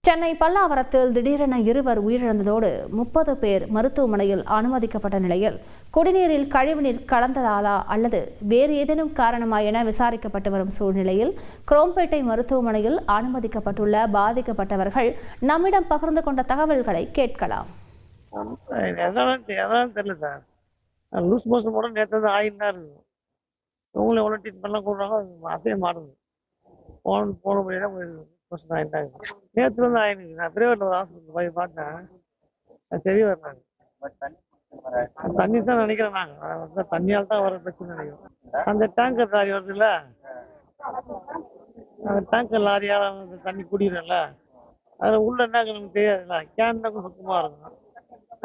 சென்னை பல்லாவரத்தில் திடீரென இருவர் உயிரிழந்ததோடு 30 பேர் மருத்துவமனையில் அனுமதிக்கப்பட்ட நிலையில் குடிநீரில் கழிவுநீர் கலந்ததாலா அல்லது வேறு ஏதேனும் காரணமா என விசாரிக்கப்பட்டு வரும் சூழ்நிலையில் குரோம்பேட்டை மருத்துவமனையில் அனுமதிக்கப்பட்டுள்ள பாதிக்கப்பட்டவர்கள் நம்மிடம் பகிர்ந்து கொண்ட தகவல்களை கேட்கலாம். தெரியல சார். லூஸ் மோஷன் கூட நேற்று தான் ஆயின்னு இருக்கும். இவங்களும் எவ்வளோ ட்ரீட்மெண்ட்லாம் கொடுறாங்க, அதே மாறுது. போன முறையே தான் மோஷன் ஆயிட்டாங்க. நேற்று வந்து ஆயிருக்கு. நான் பிரைவேட்டில் ஒரு ஹாஸ்பிட்டல் போய் பார்த்தேன், அது சரி வர்றாங்க. தண்ணி தான் நினைக்கிறேன். நாங்கள் வந்து தண்ணியால் தான் வர பிரச்சனை நினைக்கிறோம். அந்த டேங்கர் லாரி வருதுல்ல, அந்த டேங்கர் லாரியால் அந்த தண்ணி குடிக்கிறோம்ல, அதில் உள்ள என்னங்க நமக்கு தெரியாதுல்ல. கேன்னாக்கும் சுத்தமாக இருக்கும்.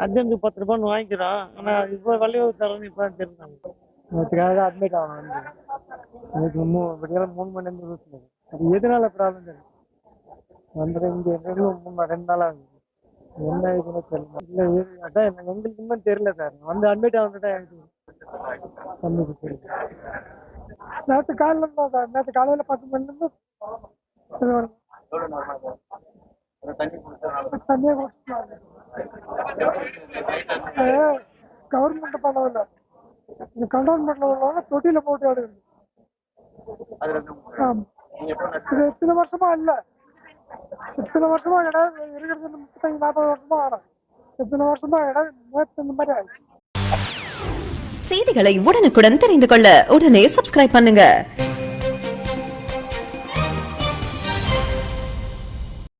அர்ஜென்ட்டு 10 ரூபான்னு வாங்கிக்கிறோம். ஆனால் இப்போ விலையை தரணும்னு இப்போ தான் தெரிஞ்சாங்க. நேற்றுக்காக அட்மிட் ஆகணும். நேற்று 3 மணி நேரம் யூஸ் அது எதனால ப்ராப்ளம் தெரியும். வந்து இங்கே 2 நாளாக ஆகுது. என்ன இதுன்னு தெரியல. இல்லை அதான் எங்களுக்கு இன்னும் தெரியல சார். வந்து அட்மிட் ஆகிட்டு தம்பிக்கு தெரியும். நேற்று காலையில் இருந்தா சார். நேற்று காலையில் 10 மணிலேருந்து தண்ணியை குடிச்சிட்டு கவர்மெண்ட் பண்ணதில்ல. இந்த கண்டோன்மெண்ட்ல உள்ளவங்க தொட்டியில போட்டு ஆடுது. இது இத்தனை வருஷமா இல்ல. இத்தனை வருஷமா இடம் இருக்கிறது 35-40 வருஷமா ஆடும். இத்தனை வருஷமா இடம் நேற்று இந்த மாதிரி ஆயிடுச்சு. செய்திகளை உடனுக்குடன் தெரிந்து கொள்ள உடனே சப்ஸ்கிரைப் பண்ணுங்க.